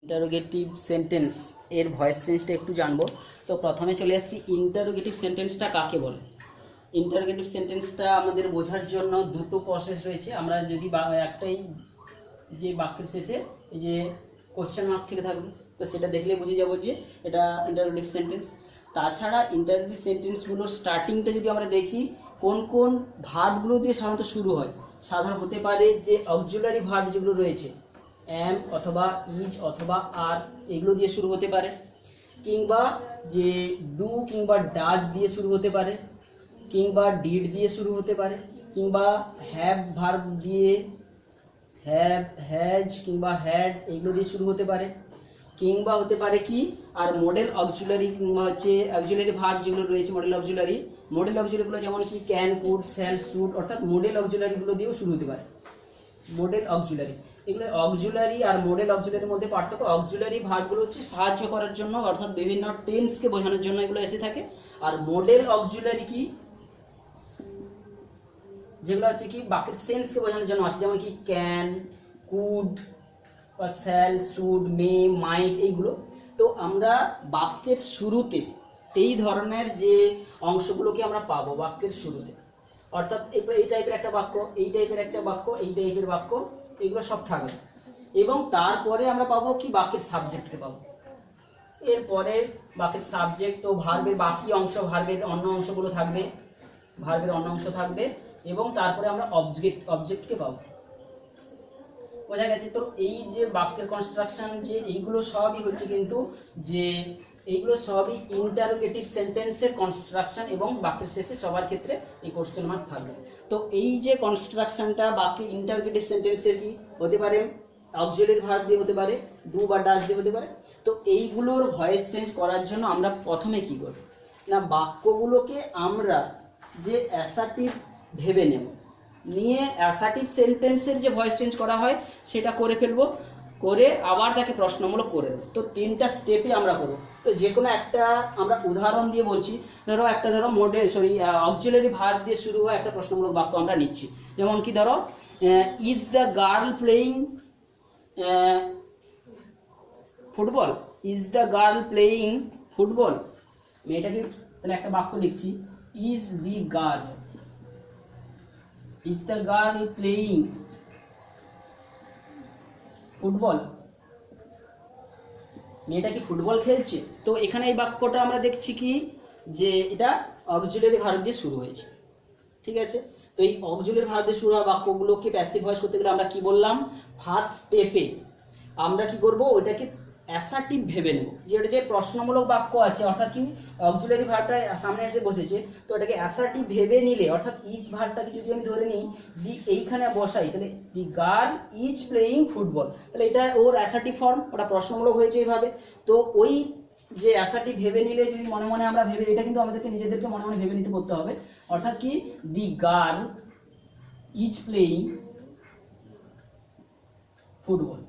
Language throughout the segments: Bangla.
ইন্টারোগেটিভ সেন্টেন্স এর ভয়েস চেঞ্জটা একটু জানবো। তো প্রথমে চলে আসছি ইন্টারোগেটিভ সেন্টেন্সটা কাকে বলে। ইন্টারোগেটিভ সেন্টেন্সটা আমাদের বোঝার জন্য দুটো প্রসেস রয়েছে। আমরা যদি একটাই যে বাক্যের শেষে এই যে কোশ্চেন মার্ক থেকে থাকবে, তো সেটা দেখলে বুঝে যাবো যে এটা ইন্টারোগেটিভ সেন্টেন্স। তাছাড়া ইন্টারোগেটিভ সেন্টেন্সগুলোর স্টার্টিংটা যদি আমরা দেখি কোন কোন ভার্বগুলো দিয়ে সাধারণত শুরু হয়, সাধারণ হতে পারে যে অক্সিলারি ভার্ব যেগুলো রয়েছে এম অথবা ইজ অথবা আর, এগুলো দিয়ে শুরু হতে পারে, কিংবা যে ডু কিংবা ডাজ দিয়ে শুরু হতে পারে, কিংবা ডিড দিয়ে শুরু হতে পারে, কিংবা হ্যাভ ভার্ব দিয়ে হ্যাভ হ্যাজ কিংবা হ্যাড এগুলো দিয়ে শুরু হতে পারে, কিংবা হতে পারে কি আর মডেল অক্সিলারি কিংবা হচ্ছে অক্সিলারি ভার্ব যেগুলো রয়েছে মডেল অক্সিলারিগুলো যেমন কি ক্যান কুড শ্যাল শুড, অর্থাৎ মডেল অক্সিলারিগুলো দিয়েও শুরু হতে পারে। মডেল অক্সিলারি এগুলো অক্সিলারি আর মডেল অক্সিলারির মধ্যে পার্থক্য, অক্সিলারি ভার্বগুলো হচ্ছে সাহায্য করার জন্য অর্থাৎ বিভিন্ন টেন্সকে বোঝানোর জন্য এগুলো এসে থাকে। আর মডেল অক্সিলারি কি যেগুলো হচ্ছে কি বাক্যের সেন্সকে বোঝানোর জন্য আছে, যেমন কি ক্যান কুড বা শ্যাল শুড মে মাইট এইগুলো। তো আমরা বাক্যের শুরুতে এই ধরনের যে অংশগুলোকে আমরা পাবো বাক্যের শুরুতে, অর্থাৎ এই টাইপের একটা বাক্য, এই টাইপের একটা বাক্য, এই টাইপের বাক্য, এগুলো সব থাকবে। এবং তারপরে আমরা পাবো কি বাক্যের সাবজেক্টকে পাবো। এরপরে বাক্যের সাবজেক্ট, তো ভার্বের বাকি অংশ, ভার্বের অন্য অংশগুলো থাকবে, ভার্বের অন্য অংশ থাকবে, এবং তারপরে আমরা অবজেক্টকে পাবো। বোঝা গেছে? তো এই যে বাক্যের কনস্ট্রাকশন যে এইগুলো সবই হচ্ছে কিন্তু যে এইগুলো সবই ইন্টারোগেটিভ সেন্টেন্সের কনস্ট্রাকশন, এবং বাক্যের শেষে সবার ক্ষেত্রে এই কোশ্চেন মার্ক থাকবে। তো এই যে কনস্ট্রাকশনটা বাক্যে ইন্টারোগেটিভ সেন্টেন্সের কি হতে পারে, অক্সিলারি ভার্ব দিয়ে হতে পারে, ডু বা ডাজ দিয়ে হতে পারে। তো এইগুলোর ভয়েস চেঞ্জ করার জন্য আমরা প্রথমে কি করব না, বাক্যগুলোকে আমরা যে অ্যাসার্টিভ ভেবে নেব, নিয়ে অ্যাসার্টিভ সেন্টেন্সের যে ভয়েস চেঞ্জ করা হয় সেটা করে ফেলবো, করে আবার তাকে প্রশ্নমূলক করে দেবো। তো তিনটা স্টেপে আমরা করবো। তো যে কোনো একটা আমরা উদাহরণ দিয়ে বলছি, ধরো অক্সিলারি ভার্ব দিয়ে শুরু হয় একটা প্রশ্নমূলক বাক্য আমরা নিচ্ছি, যেমন কি ধরো is the girl playing football, is the girl playing football, মেয়েটাকে তাহলে একটা বাক্য লিখছি, is the girl playing football, মেয়েটা কি ফুটবল খেলছে। তো এখানে এই বাক্যটা আমরা দেখছি কি যে এটা অক্সিলারি ভার্ব দিয়ে শুরু হয়েছে, ঠিক আছে। তো এই অক্সিলারি ভার্ব দিয়ে শুরু হওয়া বাক্যগুলোকে প্যাসিভ ভয়েস করতে গেলে আমরা কি বললাম, ফার্স্ট স্টেপে আমরা কি করব, ওইটাকে অ্যাসার্টিভ ভেবে নেব, যে এটা যে প্রশ্নমূলক বাক্য আছে, অর্থাৎ কি অক্সিলারি ভার্বটা সামনে এসে বসেছে, তো এটাকে অ্যাসার্টিভ ভেবে নিলে, অর্থাৎ ইজ ভার্বটাকে যদি আমি ধরে নিই দি এইখানে বসাই, তাহলে the girl is playing football, তাহলে এটা ওর অ্যাসার্টিভ ফর্ম, ওটা প্রশ্নমূলক হয়েছে এইভাবে। তো ওই যে অ্যাসার্টিভ ভেবে নিলে যদি মনে মনে আমরা ভেবে, এটা কিন্তু আমাদেরকে নিজেদেরকে মনে মনে ভেবে নিতে করতে হবে, অর্থাৎ কি the girl is playing football,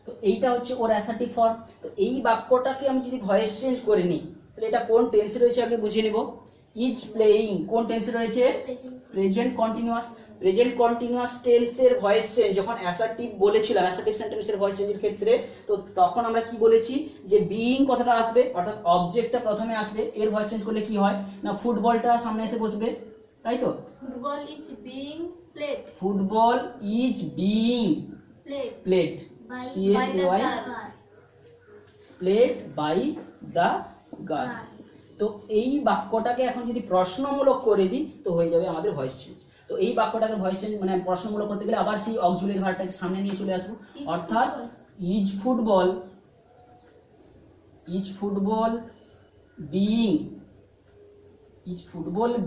তো এইটা হচ্ছে ওর অ্যাসার্টিভ ফর্ম। তো এই বাক্যটাকে আমি যদি ভয়েস চেঞ্জ করে নিই, তাহলে এটা কোন টেন্সে রয়েছে আগে বুঝে নিব। ইজ প্লেয়িং কোন টেন্সে রয়েছে, প্রেজেন্ট কন্টিনিউয়াস। প্রেজেন্ট কন্টিনিউয়াস টেন্সের ভয়েস চেঞ্জ যখন অ্যাসার্টিভ বলেছিলাম, অ্যাসার্টিভ সেন্টেন্সের ভয়েস চেঞ্জের ক্ষেত্রে, তো তখন আমরা কি বলেছি যে বিইং কথাটা আসবে, অর্থাৎ অবজেক্টটা প্রথমে আসবে, এর ভয়েস চেঞ্জ করলে কি হয় না ফুটবলটা সামনে এসে বসবে, তাই তো। Football is being played, football is being played played by the girl. তো এই বাক্যটাকে এখন যদি প্রশ্নমূলক করে দিই তো হয়ে যাবে আমাদের ভয়েস চেঞ্জ। তো এই বাক্যটাকে ভয়েস চেঞ্জ মানে প্রশ্নমূলক করতে গেলে আবার সেই অক্সিলারি ভার্বটাকে সামনে নিয়ে চলে আসবো, অর্থাৎ is football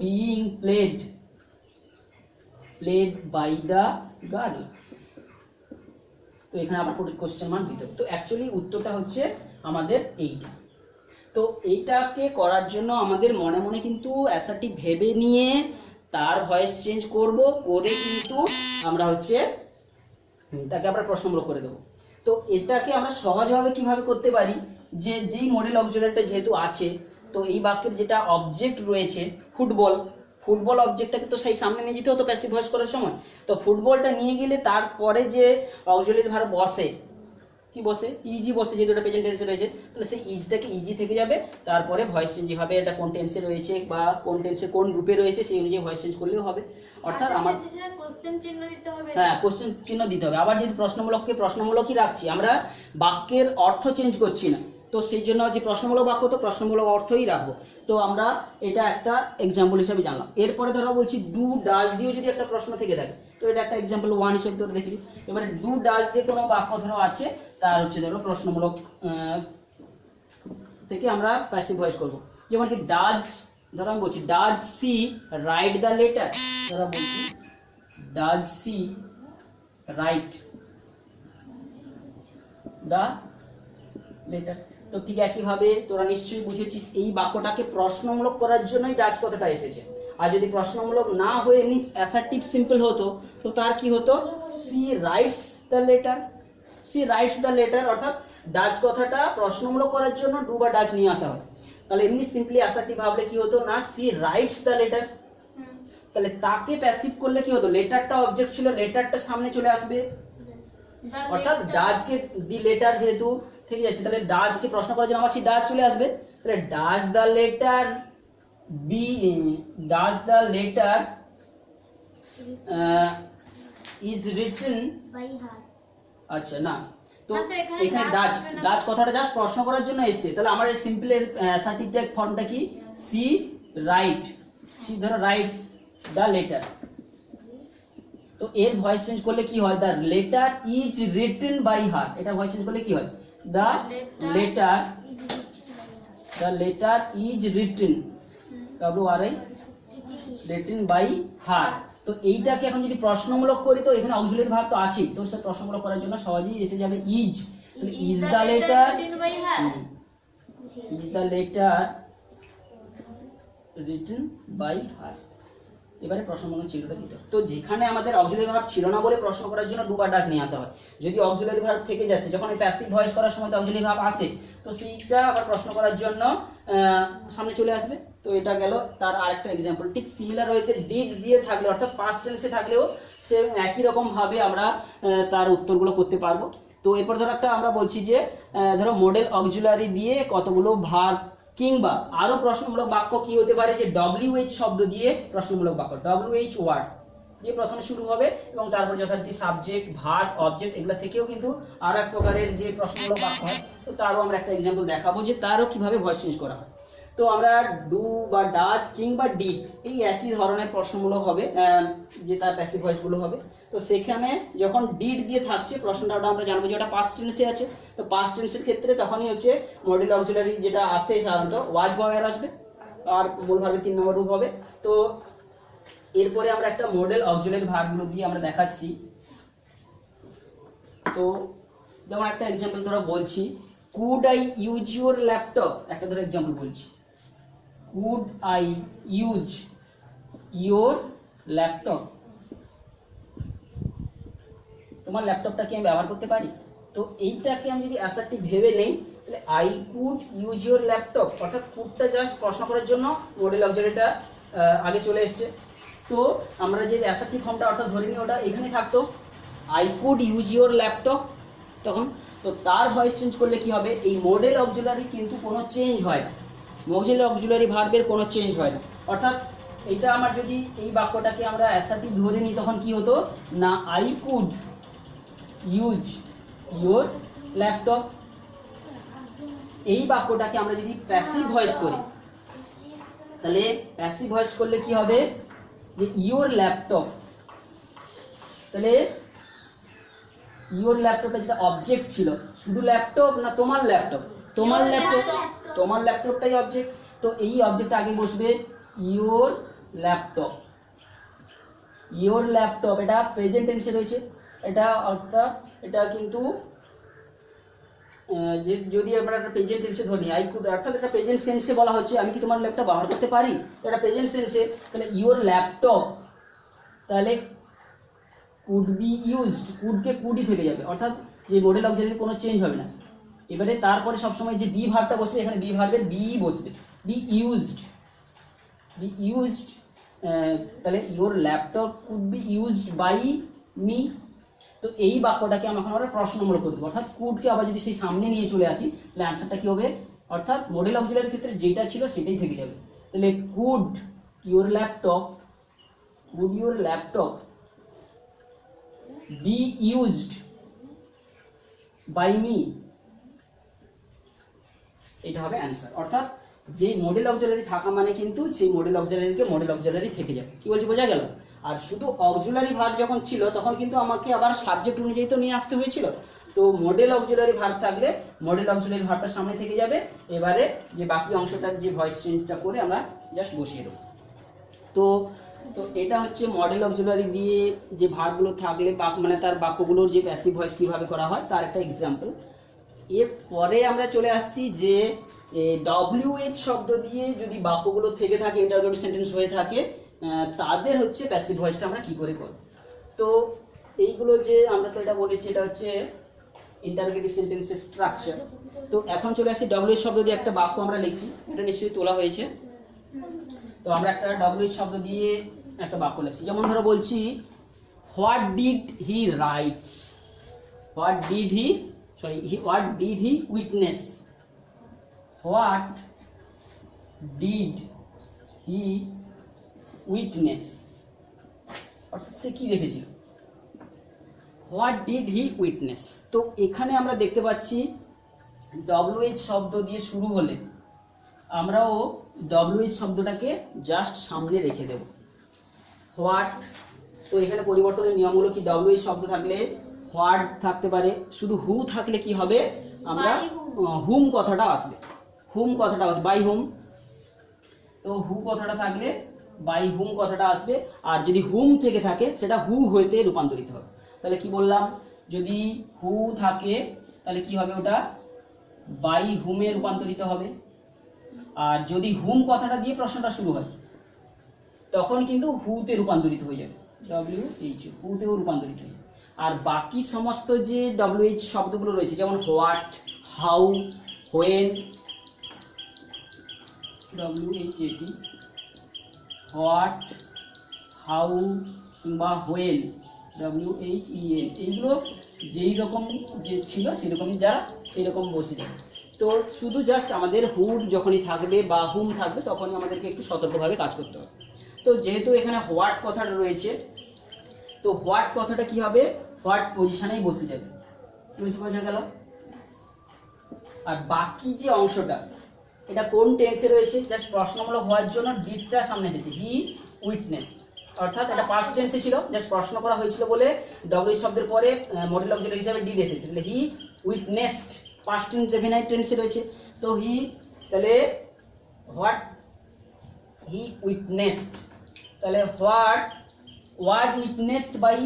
being played by the girl. তো এখানে আবার কোশ্চেন মার্ক দিতে হবে। তো অ্যাকচুয়ালি উত্তরটা হচ্ছে আমাদের এইটা। তো এইটাকে করার জন্য আমাদের মনে মনে কিন্তু অ্যাসার্টিভ ভেবে নিয়ে তার ভয়েস চেঞ্জ করব, করে কিন্তু আমরা হচ্ছে তাকে আমরা প্রশ্নমূলক করে দেবো। তো এটাকে আমরা সহজভাবে কিভাবে করতে পারি, যে যেই মডেল অবজেক্টটা যেহেতু আছে, তো এই বাক্যের যেটা অবজেক্ট রয়েছে ফুটবল অবজেক্টটাকে তো সেই সামনে নিয়ে যেতে হতো প্যাসিভ ভয়েস করার সময়। তো ফুটবলটা নিয়ে গেলে তারপরে যে অক্সিলারি ভার্ব বসে কি বসে, ইজি বসে, যেহেতু এটা প্রেজেন্ট টেন্সে রয়েছে, তাহলে সেই ইজটাকে ইজি থেকে যাবে, তারপরে ভয়েস চেঞ্জ যেভাবে এটা কোন টেন্সে রয়েছে বা কোন টেন্সে কোন রূপে রয়েছে সেই অনুযায়ী ভয়েস চেঞ্জ করলেও হবে। অর্থাৎ আমার কোশ্চেন চিহ্ন দিতে হবে। হ্যাঁ, কোশ্চেন চিহ্ন দিতে হবে। আবার যেহেতু প্রশ্নমূলককে প্রশ্নমূলকই রাখছি, আমরা বাক্যের অর্থ চেঞ্জ করছি না, তো সেই জন্য যে প্রশ্নমূলক বাক্য তো প্রশ্নমূলক অর্থই রাখবো। তো আমরা এটা একটা এক্সাম্পল হিসেবে জানলাম। এরপরে ধরো বলছি ডু ডাজ দিয়েও যদি একটা প্রশ্ন থেকে থাকে, তো এটা একটা এক্সাম্পল 1 হিসেবে ধরে দেখি। এবারে ডু ডাজ দিয়ে কোনো বাক্য ধরো আছে, তার হচ্ছে ধরো প্রশ্নমূলক থেকে আমরা প্যাসিভ ভয়েস করব। যেমন কি ডাজ, ধরো আমি বলছি does she write the letter, ধরো বলছি does she write the letter. তো ঠিক একইভাবে তোরা নিশ্চয়ই বুঝেছিস এই বাক্যটাকে প্রশ্নমূলক করার জন্যই ডাজ কথাটা এসেছে। আর যদি প্রশ্নমূলক না হয়ে এমনি অ্যাসার্টিভ সিম্পল হতো, তো তার কি হতো, C rights the letter, C rights the letter. অর্থাৎ ডাজ কথাটা প্রশ্নমূলক করার জন্য ডু বা ডাজ নিয়ে আসা হয়। তাহলে এমনি সিম্পলি অ্যাসার্টিভ ভাবলে কি হতো না, সি রাইটস দ্য লেটার। তাহলে তাকে প্যাসিভ করলে কি হতো, লেটারটা অবজেক্ট ছিল, লেটারটা সামনে চলে আসবে। অর্থাৎ ডাজকে দি লেটার যেহেতু থেকে যাচ্ছে, তাহলে ডাজকে প্রশ্ন করার জন্য আবার সেই ডাজ চলে আসবে। তাহলে does the letter be, does the letter is written by her. আচ্ছা না, তো এখানে ডাজ, ডাজ কথাটা জাস্ট প্রশ্ন করার জন্য এসেছে। তাহলে আমার এই সিম্পলের অ্যাসার্টিভ ফর্মটা কি, সি রাইট, সি ধরো রাইটস দ্য লেটার। তো এর ভয়েস চেঞ্জ করলে কি হয়, the letter is written by her. এটা ভয়েস চেঞ্জ করলে কি হয়, the letter, the letter is written, WRI written by her. তো এইটাকে এখন যদি প্রশ্নমূলক করি, তো এখানে অক্সিলারি ভার্ব তো আছেই, তো সেটা প্রশ্নমূলক করার জন্য সহজেই এসে যাবে is. Is the letter, is the letter written by her. এবারে প্রশ্নমূলক চিহ্নটা দিতে হবে। তো যেখানে আমাদের অক্সিলারি ভার্ব ছিল না বলে প্রশ্ন করার জন্য ডু বা ডাজ নিয়ে আসা হয়। যদি অক্সিলারি ভার্ব থেকে যাচ্ছে, যখন এই প্যাসিভ ভয়েস করার সময় অক্সিলারি ভার্ব আসে, তো সেইটা আবার প্রশ্ন করার জন্য সামনে চলে আসবে। তো এটা গেল তার আরেকটা এক্সাম্পল। ঠিক সিমিলার ওয়েতে ডিড দিয়ে থাকলে, অর্থাৎ পাস্ট টেন্সে থাকলেও সে একই রকম ভাবে আমরা তার উত্তরগুলো করতে পারবো। তো এরপর ধরো একটা আমরা বলছি যে ধরো মডেল অক্সিলারি দিয়ে কতগুলো ভার্ব কিংবা আরো প্রশ্নমূলক বাক্য কি হতে পারে, যে WH শব্দ দিয়ে প্রশ্নমূলক বাক্য, WH ওয়ার্ড দিয়ে প্রথমে শুরু হবে এবং তারপর যথারীতি সাবজেক্ট, ভার্ব, অবজেক্ট এগুলা থেকেও কিন্তু আর এক প্রকারের যে প্রশ্নমূলক বাক্য হয়। তো তারও আমরা একটা এক্সাম্পল দেখাবো যে তারও কিভাবে ভয়েস চেঞ্জ করা হয়। তো আমরা ডু বা ডাজ কিংবা ডিড এই একই ধরনের প্রশ্নমূলক হবে, যে তার প্যাসিভ ভয়েসগুলো হবে। তো সেখানে যখন ডিড দিয়ে থাকছে প্রশ্নটা, ওটা আমরা জানবো যে ওটা পাস্ট টেন্সে আছে। তো পাস্ট টেন্সের ক্ষেত্রে তখনই হচ্ছে মডেল অক্সিলারি যেটা আসে সাধারণত ওয়াজ ভার্ব আসবে, আর মূল ভার্বের 3 নম্বর রূপ হবে। তো এরপরে আমরা একটা মডেল অক্সিলারি ভার্বগুলো দিয়ে আমরা দেখাচ্ছি। তো যেমন একটা এক্সাম্পল ধরো বলছি, could I use your laptop, একটা ধরো এক্সাম্পল বলছি, could I use your laptop, তোমার ল্যাপটপটা কি আমি ব্যবহার করতে পারি। তো এইটাকে আমি যদি অ্যাসার্টিভ ভেবে নেই, তাহলে I could use your laptop, অর্থাৎ কুডটা জাস্ট প্রশ্ন করার জন্য মডেল অক্সিলারিটা আগে চলে এসছে। তো আমরা যে অ্যাসার্টিভ ফর্মটা অর্থাৎ ধরে নিই ওটা এখানে থাকতো, I could use your laptop তখন। তো তার ভয়েস চেঞ্জ করলে কি হবে, এই মডেল অক্সিলারি কিন্তু কোনো চেঞ্জ হয় না, মডেল অক্সিলারি ভার্বের কোনো চেঞ্জ হয় না। অর্থাৎ এটা আমার যদি এই বাক্যটাকে আমরা অ্যাসার্টিভ ধরে নিই, তখন কি হতো না, I could use your laptop. এই বাক্যটাকে আমরা যদি প্যাসিভ ভয়েস করি, তাহলে প্যাসিভ ভয়েস করলে কি হবে, যে ইউর ল্যাপটপ, তাহলে ইউর ল্যাপটপটা যেটা অবজেক্ট ছিল, শুধু ল্যাপটপ না তোমার ল্যাপটপ, তোমার ল্যাপটপ, তোমার ল্যাপটপটাই অবজেক্ট। তো এই অবজেক্টটা আগে বসবে ইউর ল্যাপটপ, ইউর ল্যাপটপ এটা প্রেজেন্ট টেন্সে রয়েছে। এটা অর্থাৎ এটা কিন্তু যদি আমরা একটা প্রেজেন্ট টেন্সে ধরি, আই কুড অর্থাৎ এটা প্রেজেন্ট সেন্সে বলা হচ্ছে, আমি কি তোমার ল্যাপটপ ব্যবহার করতে পারি, এটা প্রেজেন্ট সেন্সে। তাহলে ইউর ল্যাপটপ, তাহলে কুড বি ইউজড, কুডকে কুডই থেকে যাবে, অর্থাৎ যে মডেল অক্সিলারি কোনো চেঞ্জ হবে না। এবারে তারপরে সবসময় যে বি ভার্বটা বসবে, এখানে বি ভার্বের বি বসবে, বি ইউজড, বি ইউজড। তাহলে your laptop could be used by me, তো এই বাক্যটাকে আমরা এখন আমরা প্রশ্নমূলক করে দেবো, অর্থাৎ কুডকে আবার যদি সেই সামনে নিয়ে চলে আসি তাহলে অ্যান্সারটা কি হবে, অর্থাৎ মডেল অক্সিলারির ক্ষেত্রে যেটা ছিল সেটাই থেকে যাবে। তাহলে could your laptop be used by me, এটা হবে অ্যান্সার। অর্থাৎ যে মডেল অক্সিলারি থাকা মানে কিন্তু সেই মডেল অক্সিলারিকে মডেল অক্সিলারি থেকে যাবে। কি বলছি বোঝা গেল? আর শুধু অক্সিলারি ভার্ব যখন ছিল তখন কিন্তু আমাকে আবার সাবজেক্ট অনুযায়ী তো নিয়ে আসতে হয়েছিল। তো মডেল অক্সিলারি ভার্ব থাকলে মডেল অক্সিলারি ভার্বটা সামনে থেকে যাবে, এবারে যে বাকি অংশটার যে ভয়েস চেঞ্জটা করে আমরা জাস্ট বসিয়ে দেবো। তো এটা হচ্ছে মডেল অক্সিলারি দিয়ে যে ভার্বগুলো থাকলে মানে তার বাক্যগুলোর যে প্যাসিভ ভয়েস কীভাবে করা হয় তার একটা এক্সাম্পল। এরপরে আমরা চলে আসছি যে WH শব্দ দিয়ে যদি বাক্যগুলো থেকে থাকে, ইন্টারোগেটিভ সেন্টেন্স হয়ে থাকে, তাদের হচ্ছে প্যাসিভ ভয়েসটা আমরা কি করে করব। তো এইগুলো যে আমরা তো এটা বলেছি এটা হচ্ছে ইন্টারোগেটিভ সেন্টেন্সের স্ট্রাকচার। তো এখন চলে আসছি WH শব্দ দিয়ে একটা বাক্য আমরা লিখছি, এটা নিশ্চয়ই তোলা হয়েছে। তো আমরা একটা WH শব্দ দিয়ে একটা বাক্য লিখছি, যেমন ধরো বলছি what did he writes, what did he witness, what did he witness, অর্থাৎ সে কি দেখেছিল, হোয়াট ডিড হি উইটনেস। তো এখানে আমরা দেখতে পাচ্ছি WH শব্দ দিয়ে শুরু হলে আমরাও WH শব্দটাকে জাস্ট সামনে রেখে দেব। হোয়াট, তো এখানে পরিবর্তনের নিয়মগুলো কি, WH শব্দ থাকলে হোয়াট থাকতে পারে, শুধু হু থাকলে কি হবে, আমরা হুম কথাটা আসবে, বাই হুম। তো হু কথাটা থাকলে বাই হুম কথাটা আসবে, আর যদি হুম থেকে থাকে সেটা হু হইতে রূপান্তরিত হবে। তাহলে কি বললাম, যদি হু থাকে তাহলে কি হবে, ওটা বাই হুমে রূপান্তরিত হবে। আর যদি হুম কথাটা দিয়ে প্রশ্নটা শুরু হয় তখন কিন্তু হুতে রূপান্তরিত হয়ে যাবে, WH হুতেও রূপান্তরিত হয়ে যাবে। আর বাকি সমস্ত যে WH শব্দগুলো রয়েছে যেমন what, how, when, WHAT, what, how কিংবা হোয়েন, WHEN, এইগুলো যেই রকম যে ছিল সেরকমই যারা সেই রকম বসে যাবে। তো শুধু জাস্ট আমাদের হুড যখনই থাকবে বা হুম থাকবে তখনই আমাদেরকে একটু সতর্কভাবে কাজ করতে হবে। তো যেহেতু এখানে হোয়াট কথাটা রয়েছে, তো হোয়াট কথাটা কি হবে, হোয়াট পজিশনেই বসে যাবে, বোঝা গেল। আর বাকি যে অংশটা এটা কোন টেন্সে রয়েছে, জাস্ট প্রশ্নমূলক হওয়ার জন্য ডিডটা সামনে এসেছে, হি উইটনেস, অর্থাৎ এটা পাস্ট টেন্সে ছিল, জাস্ট প্রশ্ন করা হয়েছিল বলে WH শব্দের পরে মডেল অক্সিলারি হিসেবে ডিড এসেছে, তাহলে হি উইটনেসড পাস্ট ইনডেফিনাইট টেন্সে রয়েছে। তো হি, তাহলে হোয়াট হি উইটনেসড, তাহলে what was witnessed by,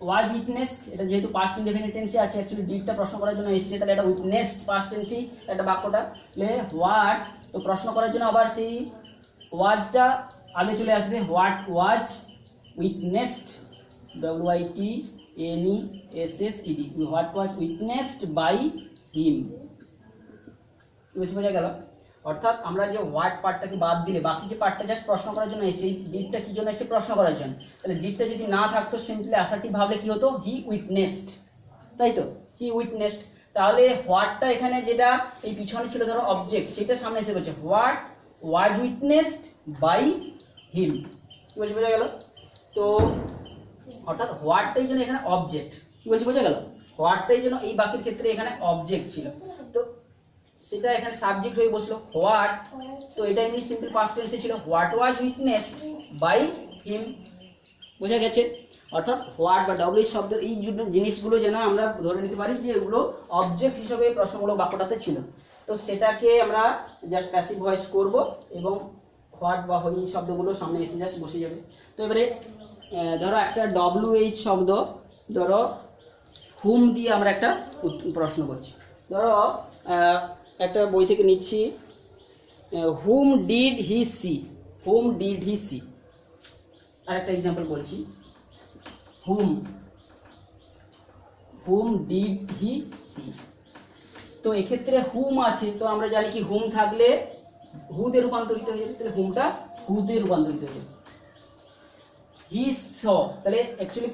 was witnessed এটা যেহেতু পাস্ট ইনডেফিনিট টেন্সে আছে, অ্যাকচুয়ালি ডিডটা প্রশ্ন করার জন্য এসেছে, তাহলে এটা উইটনেসড পাস্ট টেন্সেই একটা বাক্যটা, তাহলে হোয়াট, তো প্রশ্ন করার জন্য আবার সেই ওয়াজটা আগে চলে আসবে, what was witnessed, WITNESSED, what was witnessed by him, বোঝা গেল। অর্থাৎ আমরা যে হোয়াট পার্টটাকে বাদ দিলে বাকি যে পার্টটা জাস্ট প্রশ্ন করার জন্য এসে, ডিডটা কি জন্য এসে, প্রশ্ন করার জন্য, তাহলে ডিডটা যদি না থাকতো সিম্পলি অ্যাসার্টিভ ভাবলে কি হতো, হি উইটনেসড, তাই তো, হি উইটনেসড। তাহলে হোয়াটটা এখানে যেটা এই পিছনে ছিল ধরো অবজেক্ট, সেটা সামনে এসে বলছে what was witnessed by him, কি বলছি বোঝা গেল। তো অর্থাৎ হোয়াটটাই জন্য এখানে অবজেক্ট, কি বলছি বোঝা গেল, হোয়াটটাই জন্য এই বাকির ক্ষেত্রে এখানে অবজেক্ট ছিল, তো সেটা এখানে সাবজেক্ট হয়ে বসলো হোয়াট, তো এটা এমনি সিম্পল পাস্ট টেন্সে ছিল, what was witnessed by him, বোঝা গেছে। অর্থাৎ হোয়াট বা WH শব্দের এই জিনিসগুলো যেন আমরা ধরে নিতে পারি যে এগুলো অবজেক্ট হিসেবে প্রশ্নমূলক বাক্যটাতে ছিল, তো সেটাকে আমরা জাস্ট প্যাসিভ ভয়েস করব এবং হোয়াট বা হই শব্দগুলো সামনে এসে জাস্ট বসে যাবে। তো এবারে ধরো একটা WH শব্দ, ধরো হুম দিয়ে আমরা একটা প্রশ্ন করছি, ধরো একটা বই থেকে নিচ্ছি, hmm did he see, hmm did he see, আর একটা এক্সাম্পল বলছি, হুম ডিড হি সি। তো এক্ষেত্রে হুম আছে, তো আমরা জানি কি হুম থাকলে হুতে রূপান্তরিত হয়ে যাবে, তাহলে হুমটা হুতে রূপান্তরিত হয়ে যাবে, হি স, তাহলে অ্যাকচুয়ালি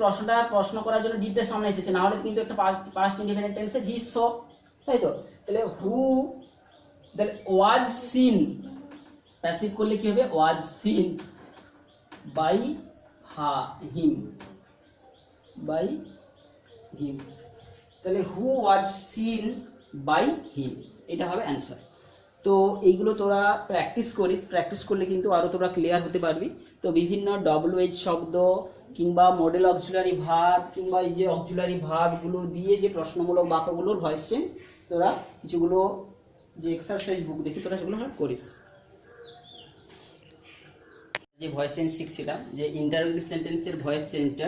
প্রশ্ন করার জন্য ডিডটা সামনে এসেছে, না হলে কিন্তু একটা পাস্ট ইনডিফিনিট টেন্সে হি স, তাই তো। তাহলে হু, তাহলে ওয়াজ সিন, প্যাসিভ করলে কি হবে, was seen by him, by him. তাহলে হু ওয়াজ সিন বাই হিম, এটা হবে অ্যান্সার। তো এইগুলো তোরা প্র্যাকটিস করিস, প্র্যাকটিস করলে কিন্তু আরও তোরা ক্লিয়ার হতে পারবি। তো বিভিন্ন WH শব্দ কিংবা মডেল অক্সিলারি ভার্ব কিংবা এই যে অক্সিলারি ভার্বগুলো দিয়ে যে প্রশ্নমূলক বাক্যগুলোর ভয়েস চেঞ্জ, তোরা কিছুগুলো যে এক্সারসাইজ বুক দেখি তোরা সেগুলো করিস। যে ভয়েস চেঞ্জ শিখছিলাম, যে ইন্টারোগেটিভ সেন্টেন্সের ভয়েস চেঞ্জটা,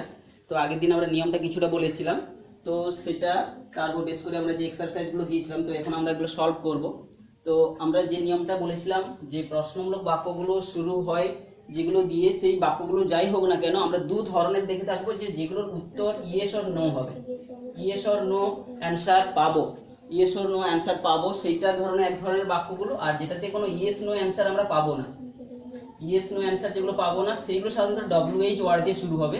তো আগের দিন আমরা নিয়মটা কিছুটা বলেছিলাম, তো সেটা তার উপর বেস করে আমরা যে এক্সারসাইজগুলো দিয়েছিলাম, তো এখন আমরা এগুলো সলভ করব। তো আমরা যে নিয়মটা বলেছিলাম যে প্রশ্নমূলক বাক্যগুলো শুরু হয় যেগুলো দিয়ে, সেই বাক্যগুলো যাই হোক না কেন আমরা দু ধরনের দেখে থাকবো, যে যেগুলোর উত্তর ইয়েস অর নো হবে, ইয়েস অর নো অ্যান্সার পাবো, ইয়েস অর নো অ্যান্সার পাবো, সেইটা ধরনের এক ধরনের বাক্যগুলো। আর যেটাতে কোনো ইয়েস নো অ্যান্সার আমরা পাবো না, ইয়েস নো অ্যান্সার যেগুলো পাবো না, সেইগুলো সাধারণত WH ওয়ার্ড দিয়ে শুরু হবে,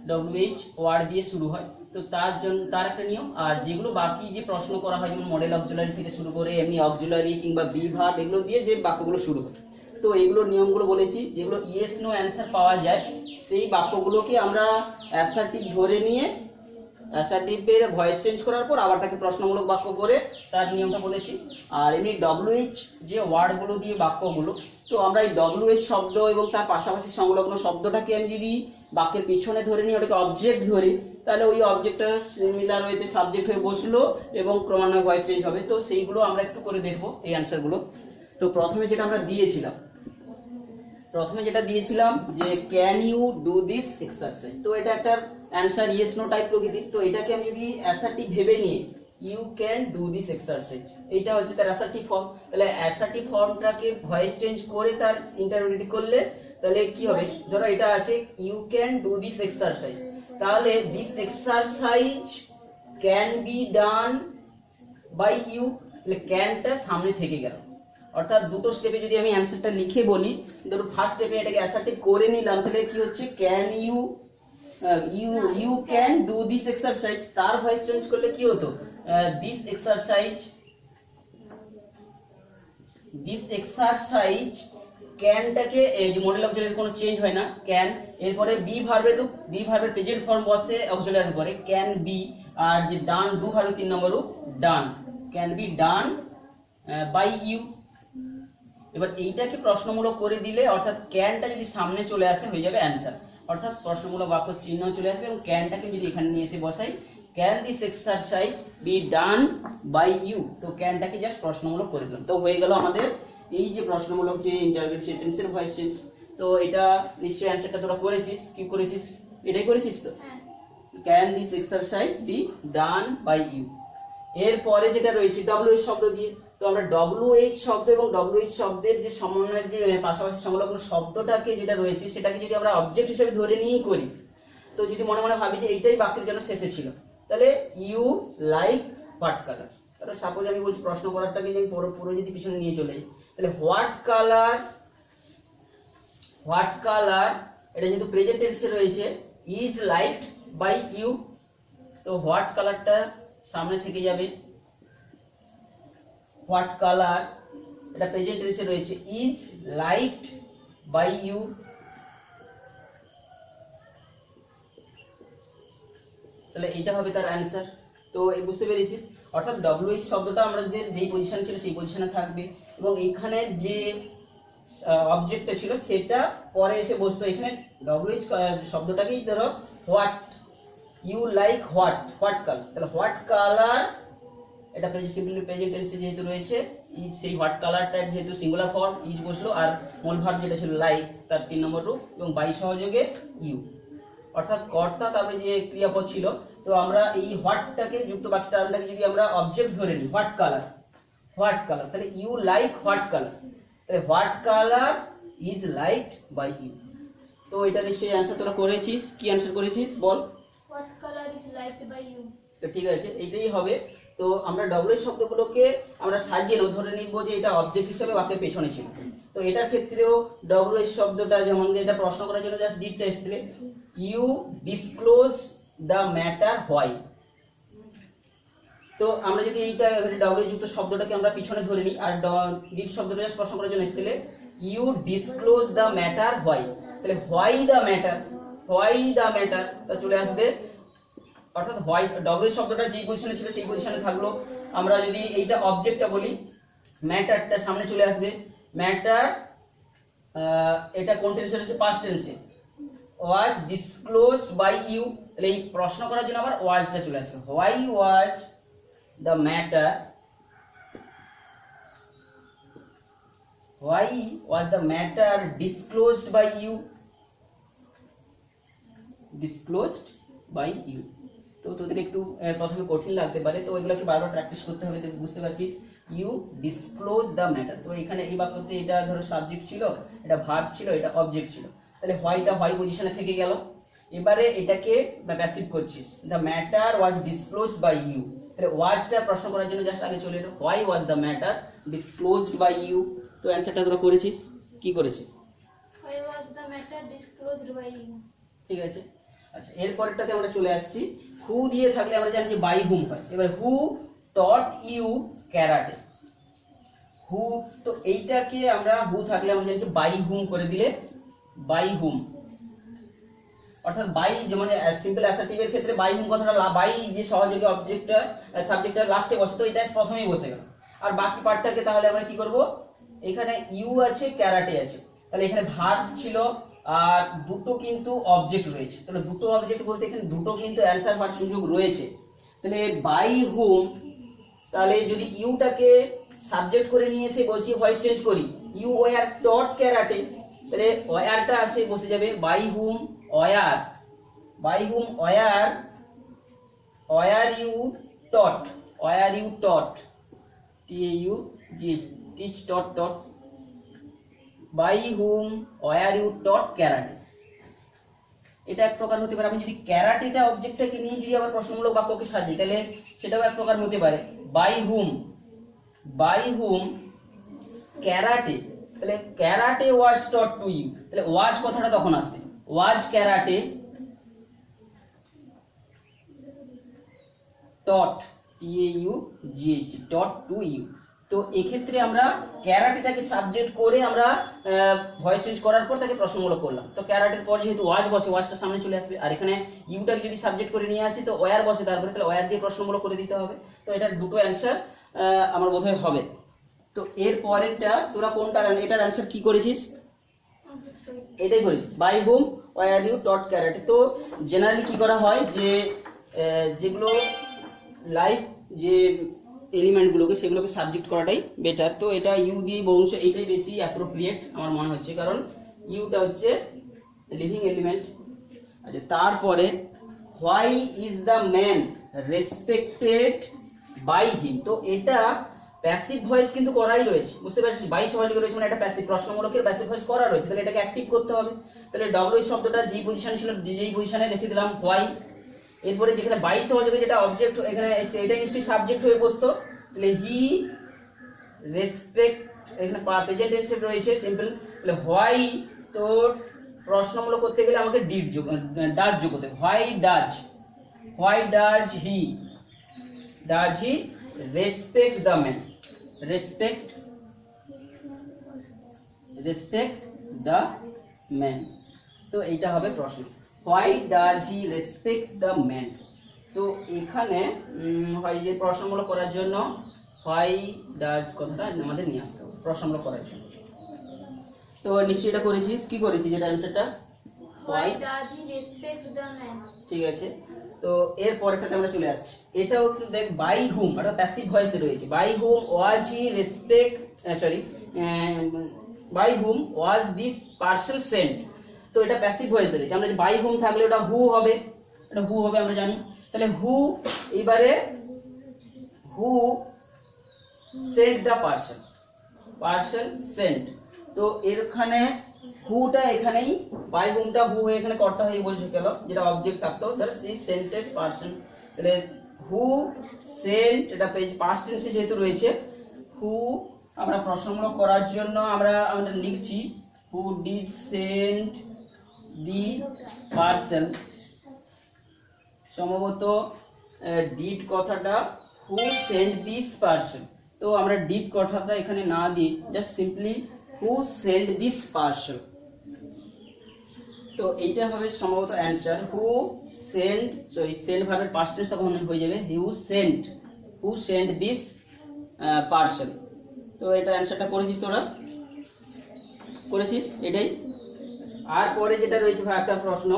WH ওয়ার্ড দিয়ে শুরু হয়। তো তার জন্য তার একটা নিয়ম। আর যেগুলো বাকি যে প্রশ্ন করা হয়, যেমন মডেল অক্সিলারি থেকে শুরু করে এমনি অক্সিলারি কিংবা বি ভার্ব, এগুলো দিয়ে যে বাক্যগুলো শুরু হয়, তো এইগুলোর নিয়মগুলো বলেছি। যেগুলো ইয়েস নো অ্যান্সার পাওয়া যায় সেই বাক্যগুলোকে আমরা অ্যাসার্টিভ ধরে নিয়ে অ্যাসার্টিভের ভয়েস চেঞ্জ করার পর আবার তাকে প্রশ্নমূলক বাক্য করে তার নিয়মটা বলেছি। আর এমনি WH যে ওয়ার্ডগুলো দিয়ে বাক্যগুলো, তো আমরা এই WH শব্দ এবং তার পাশাপাশি সংলগ্ন শব্দটাকে আমি যদি বাক্যের পিছনে ধরে নিই, ওটাকে অবজেক্ট ধরি, তাহলে ওই অবজেক্টটা সিমিলার ওয়েতে সাবজেক্ট হয়ে বসলো এবং ক্রমান্বয়ে ভয়েস চেঞ্জ হবে। তো সেইগুলো আমরা একটু করে দেখবো এই অ্যান্সারগুলো। তো প্রথমে যেটা দিয়েছিলাম যে can you do this exercise, তো এটা একটা অ্যান্সার ইয়েস নো টাইপ প্রকৃতির। তো এটাকে আমি যদি অ্যাসার্টিভ ভেবে নিয়ে you can do this exercise, এইটা হচ্ছে তার অ্যাসার্টিভ ফর্ম। তাহলে অ্যাসার্টিভ ফর্মটাকে ভয়েস চেঞ্জ করে তার ইন্টারোগেটিভ করলে তাহলে কি হবে, ধরো এটা আছে you can do this exercise, তাহলে this exercise can be done by you, তাহলে ক্যানটা সামনে থেকে গেল। অর্থাৎ দুটো স্টেপে যদি আমি অ্যান্সারটা লিখে বলি, ধরো ফার্স্ট স্টেপে এটাকে অ্যাসার্টিভ করে নিলাম, তাহলে কি হচ্ছে can you can do this exercise, তার ভয়েস চেঞ্জ করলে কি হতো, দিস এক্সারসাইজ ক্যানটাকে এই যে মডেল অক্সিলারি কোনো চেঞ্জ হয় না, ক্যান, এরপরে বি ভার্বের প্রেজেন্ট ফর্ম বসে অক্সিলারির পরে ক্যান বি, আর যে ডান ডু ভার্বের 3 নম্বর রূপ done, can be done by you. এবার এইটাকে প্রশ্নমূলক করে দিলে, অর্থাৎ ক্যানটা যদি সামনে চলে আসে হয়ে যাবে অ্যান্সার, অর্থাৎ প্রশ্নমূলক বাক্য চিহ্ন চলে আসবে এবং ক্যানটাকে যদি এখানে নিয়ে এসে বসাই, can this exercise be done by you, তো ক্যানটাকে জাস্ট প্রশ্নমূলক করে দিলাম। তো হয়ে গেল আমাদের এই যে প্রশ্নমূলক যে ইন্টারোগেটিভ সেন্টেন্সের ভয়েস চেঞ্জ। তো এটা নিশ্চয়ই অ্যান্সারটা তোরা করেছিস, কি করেছিস, এটাই করেছিস তো, can this exercise be done by you. এরপরে যেটা রয়েছে WH শব্দ দিয়ে, তো আমরা WH শব্দ এবং WH শব্দের যে সমন্বয়ের যে পাশাপাশি সংলগ্ন শব্দটাকে যেটা রয়েছে সেটাকে যদি আমরা অবজেক্ট হিসেবে ধরে নিয়েই করি, তো যদি মনে মনে ভাবি যে এইটাই বাক্যের জন্য শেষে ছিল, তাহলে ইউ লাইক হোয়াট কালার, তাহলে সাপোজ আমি বলছি প্রশ্ন করারটাকে আমি পুরো যদি পিছনে নিয়ে চলে যাই, তাহলে হোয়াট কালার এটা যেহেতু প্রেজেন্ট টেন্সে রয়েছে, ইজ লাইকড বাই ইউ, তো হোয়াট কালারটা সামনে থেকে যাবে, হোয়াট কালার এটা প্রেজেন্ট টেন্সে রয়েছে, ইজ লাইকড বাই ইউ, তাহলে এইটা হবে তার অ্যান্সার। তো এই বুঝতে পেরেছিস, অর্থাৎ WH শব্দটা আমরা যেই পজিশনে ছিল সেই পজিশনে থাকবে এবং এইখানে যে অবজেক্টটা ছিল সেটা পরে এসে বসতো। এখানে WH শব্দটাকেই ধরো what, you like what colour, তাহলে হোয়াট কালার এটা সিম্পলি প্রেজেন্ট টেন্সে যেহেতু রয়েছে, ইজ সেই হোয়াট কালারটা যেহেতু সিঙ্গুলার ফর্ম ইজ বসলো, আর মূল ভার্ব যেটা ছিল লাইক তার 3 নম্বর রূপ এবং বাই সহযোগে ইউ, অর্থাৎ কর্তা তারপরে যে ক্রিয়াপদ ছিল। তো আমরা এই হোয়াটটাকে যুক্ত বাক্য টার্মটাকে যদি আমরা অবজেক্ট ধরে নিই, হোয়াট কালার, তাহলে ইউ লাইক হোয়াট কালার, তাহলে what colour is liked by you. তো এটা নিশ্চয়ই অ্যান্সার তোরা করেছিস, কি অ্যান্সার করেছিস বল, what colour is liked by you. তো ঠিক আছে, এইটাই হবে। তো আমরা WH শব্দগুলোকে আমরা সাজিয়ে ধরে নিব যে এটা অবজেক্ট হিসেবে বাক্যের পেছনে ছিল। তো এটার ক্ষেত্রেও WH শব্দটা যেমন এটা প্রশ্ন করার জন্য জাস্ট ডিডটা এসেছে, you disclose the matter why. তো আমরা যদি এইটা ডাব্লিউ যুক্ত শব্দটাকে আমরা পিছনে ধরে নিই আর ডিড শব্দটা প্রশ্ন করার জন্য এসেছিলে you disclose the matter why, তাহলে why the matter, why the matter তা চলে আসবে, অর্থাৎ হোয়াই ডাব্লিউ শব্দটা যেই পজিশনে ছিল সেই পজিশনে থাকলো। আমরা যদি এইটা অবজেক্টটা বলি ম্যাটারটা সামনে চলে আসবে, ম্যাটার এটা কোন টেন্সে হচ্ছে পাস্ট টেন্সে, ওয়াজ ডিসক্লোজড বাই ইউ, তাহলে এই প্রশ্ন করার জন্য আবার ওয়াজটা চলে আসবে, why was the matter, why was the matter disclosed by you, disclosed by you। তো তোদের একটু প্রথমে কঠিন লাগতে পারে, তো ওইগুলোকে বারবার প্র্যাকটিস করতে হবে, বুঝতে পারছিস। ইউ ডিসক্লোজ দ্য ম্যাটার, তো এখানে এই বাক্যতে এটা ধরো সাবজেক্ট ছিল, এটা ভার্ব ছিল, এটা অবজেক্ট ছিল, তাহলে হোয়াইটা হোয়াই পজিশনে থেকে গেল। এবারে এটাকে প্যাসিভ করছিস, the matter was disclosed by you, তাহলে ওয়াজটা প্রশ্ন করার জন্য জাস্ট আগে চলে এলো, why was the matter disclosed by you. তো অ্যানসারটা তোরা করেছিস, কি করেছিস? Why was the matter disclosed by you? ঠিক আছে। আচ্ছা এরপরেরটাতে আমরা চলে আসছি, হু দিয়ে থাকলে আমরা জানি যে বাই হুম হয়। এবার হু টট ইউ ক্যারাটে, হু, তো এইটাকে আমরা হু থাকলে আমরা জানি যে বাই হুম করে দিলে বাই হুম, অর্থাৎ বাই যেমন সিম্পল অ্যাসার্টিভের ক্ষেত্রে বাই হুম কথাটা বাই যে সহযোগী অবজেক্টটা সাবজেক্টটা লাস্টে বসে, তো এটা প্রথমেই বসে গেল। আর বাকি পার্টটাকে তাহলে আমরা কি করব, এখানে ইউ আছে ক্যারাটে আছে, তাহলে এখানে ভার্ব ছিল আর দুটো কিন্তু অবজেক্ট রয়েছে, তাহলে দুটো অবজেক্ট বলতে এখানে দুটো কিন্তু অ্যানসার হওয়ার সুযোগ রয়েছে। তাহলে বাই হুম, তাহলে যদি ইউটাকে সাবজেক্ট করে নিয়ে এসে বসিয়ে ভয়েস চেঞ্জ করি, ইউ ওয়ার টট ক্যারাটে, তাহলে ওয়ারটা আসে বসে যাবে by whom were, by whom were, were you taught, were you taught, T A U G teach taught taught, by whom were you taught karate. এটা এক প্রকার হতে পারে। আমি যদি ক্যারাটেটা অবজেক্টটাকে নিয়ে যদি আবার প্রশ্নমূলক বাক্যকে সাজি, তাহলে সেটাও এক প্রকার হতে পারে, by whom, by whom karate, তাহলে karate was taught to you, তাহলে ওয়াজ কথাটা তখন আসবে, was karate taught, T A U G H T, taught to you. তো এক্ষেত্রে আমরা ক্যারাটেটাকে সাবজেক্ট করে আমরা ভয়েস চেঞ্জ করার পর তাকে প্রশ্নমূলক করলাম, তো ক্যারাটের পর যেহেতু ওয়াজ বসে ওয়াজটা সামনে চলে আসবে, আর এখানে ইউটাকে যদি সাবজেক্ট করে নিয়ে আসি তো ওয়ার বসে তারপরে, তাহলে ওয়ার দিয়ে প্রশ্নমূলক করে দিতে হবে। তো এটার দুটো অ্যান্সার আমার বোধহয় হবে। তো এর পরেরটা তোরা কোনটা, এটার অ্যান্সার কি করেছিস? এটাই করেছিস, by whom were you taught karate. তো জেনারেলি কি করা হয় যে যেগুলো লাইভ যে এলিমেন্টগুলোকে সেগুলোকে সাবজেক্ট করাটাই বেটার। তো এটা ইউ দিয়ে বংশ, এইটাই বেশি অ্যাপ্রোপ্রিয়েট আমার মনে হচ্ছে, কারণ ইউটা হচ্ছে লিভিং এলিমেন্ট। আচ্ছা তারপরে why is the man respected by him, তো এটা প্যাসিভ ভয়েস কিন্তু করাই রয়েছে, বুঝতে পারছিস, বাই সহযোগী রয়েছে মানে এটা প্যাসিভ, প্রশ্নমূলকের প্যাসিভ ভয়েস করা রয়েছে, তাহলে এটাকে অ্যাক্টিভ করতে হবে। তাহলে ডব্লিউ শব্দটা যেই পজিশনে ছিল যেই পজিশনে রেখে দিলাম হোয়াই, এরপরে যেখানে বাই সহযোগী যেটা অবজেক্ট এখানে এটা নিশ্চয়ই সাবজেক্ট হয়ে বসতো, তাহলে হি রেসপেক্ট, এখানে প্রেজেন্ট টেন্সে রয়েছে সিম্পল, তাহলে হোয়াই, তো প্রশ্নমূলক করতে গেলে আমাকে ডিড যোগ ডাজ যোগ করতে হবে, why does he respect the man, respect the man, তো এইটা হবে প্রশ্ন, why does he respect the man. তো এখানে হয় যে প্রশ্নমূলক করার জন্য হোয়াই ডাজ কথাটা আমাদের নিয়ে আসতে হবে প্রশ্নমূলক করার জন্য। তো নিশ্চয়ই এটা করেছিস, কি করেছিস এটা অ্যান্সারটা? Why does he respect the man? ঠিক আছে। তো এর পরেরটাতে আমরা চলে আসছি, এটাও কিন্তু দেখ বাই হুম, অর্থাৎ প্যাসিভ ভয়েসে রয়েছে, by whom was he respect, by whom was this parcel sent, তো এটা প্যাসিভ ভয়েসে রয়েছে। আমরা বাই হুম থাকলে ওটা হু হবে, এটা হু হবে আমরা জানি, তাহলে হু, এবারে who sent the parcel sent, তো এখানে হুটা এখানেই বাই হুমটা হু হয়ে এখানে কর্তা হয়ে বসে গেল, যেটা অবজেক্ট থাকতো ধর সি সেন্টেড পার্সন, তাহলে হু সেন্ট, এটা পাস্ট টেন্সে যেহেতু রয়েছে, হু আমরা প্রশ্নমূলক করার জন্য আমরা লিখছি who did send the parcel, সম্ভবত ডিড কথাটা হু সেন্ড দিস পার্সেল, তো আমরা ডিড কথাটা এখানে না দিই, just simply who send this parcel. তো এইটা হবে সম্ভবত অ্যান্সার, হু সেন্ড, সরি সেন্ড ভার্বের পাস্ট টেন্স তখন হয়ে যাবে হু সেন্ড দিস পার্সেল। তো এটা অ্যান্সারটা করেছিস, তোরা করেছিস এটাই। আর পরে যেটা রয়েছে ভাই একটা প্রশ্ন,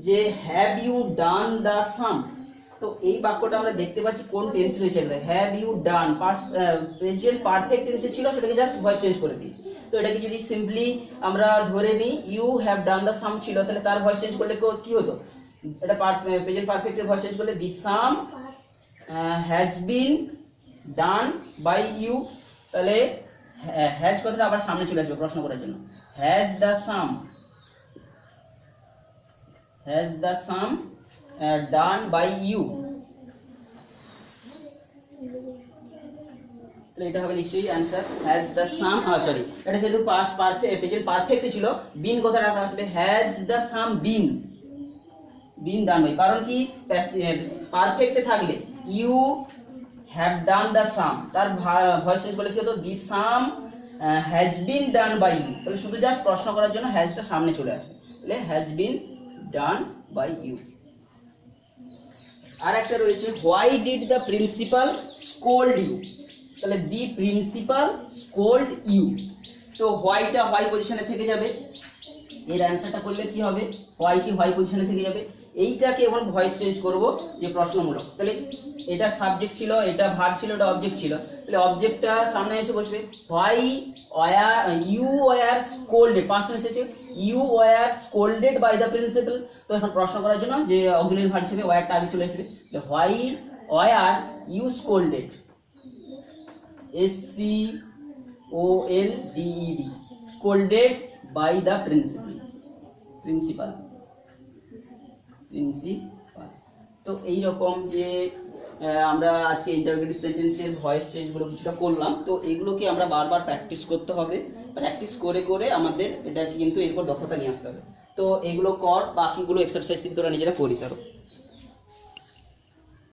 যে have you done the sum, তো এই বাক্যটা আমরা দেখতে পাচ্ছি কোন টেন্স রয়েছে, have you done past present perfect টেন্সে ছিল, সেটাকে জাস্ট ভয়েস চেঞ্জ করে দিয়েছি। তো এটাকে যদি সিম্পলি আমরা ধরে নিই ইউ হ্যাভ ডান দ্য সাম ছিল, তাহলে তার ভয়েস চেঞ্জ করলে কি হতো, এটা প্রেজেন্ট পারফেক্টের ভয়েস চেঞ্জ করলে the sum has been done by you, তাহলে হ্যাজ কথাটা আবার সামনে চলে আসবে প্রশ্ন করার জন্য, has the sum done by you, এটা হবে নিশ্চয়ই answer, has the sum, sorry এটা যেহেতু পাস্ট পারফেক্ট প্রেজেন্ট পারফেক্ট ছিল, বিন কথাটা আসবে has the sum been done by, কারণ কি পারফেক্টে থাকলে you have done the sum, তার ভয়েস চেঞ্জ করলে কি হতো, the sum has been done by you, তাহলে শুধু জাস্ট প্রশ্ন করার জন্য হ্যাজটা সামনে চলে আসবে, তাহলে has been done by you. আর একটা রয়েছে why did the principal scold you, তাহলে দি প্রিন্সিপাল স্কোল্ড ইউ, তো হোয়াইটা হোয়াই পজিশনে থেকে যাবে, এর অ্যান্সারটা করলে কি হবে, হোয়াই কি হোয়াই পজিশনে থেকে যাবে, এইটাকে এখন ভয়েস চেঞ্জ করব যে প্রশ্নমূলক, তাহলে এটা সাবজেক্ট ছিল, এটা ভার্ব ছিল, এটা অবজেক্ট ছিল, তাহলে অবজেক্টটা সামনে এসে বসবে, why you were scolded, past tense এসেছে, you were scolded by the principal, তো এখন প্রশ্ন করার জন্য যে অক্সিলারি ভার্ব হিসেবে ওয়ারটা আগে চলে আসবে, why were you scolded, SCOLDED, scolded by the principal. তো এইরকম যে আমরা আজকে ইন্টারোগেটিভ সেন্টেন্সের ভয়েস চেঞ্জগুলো কিছুটা করলাম, তো এগুলোকে আমরা বারবার প্র্যাকটিস করতে হবে, প্র্যাকটিস করে করে আমাদের এটা কিন্তু এরপর দক্ষতা নিয়ে আসতে হবে। তো এগুলো কর, বাকিগুলো এক্সারসাইজ থেকে তোরা নিজেরা করিস আরো।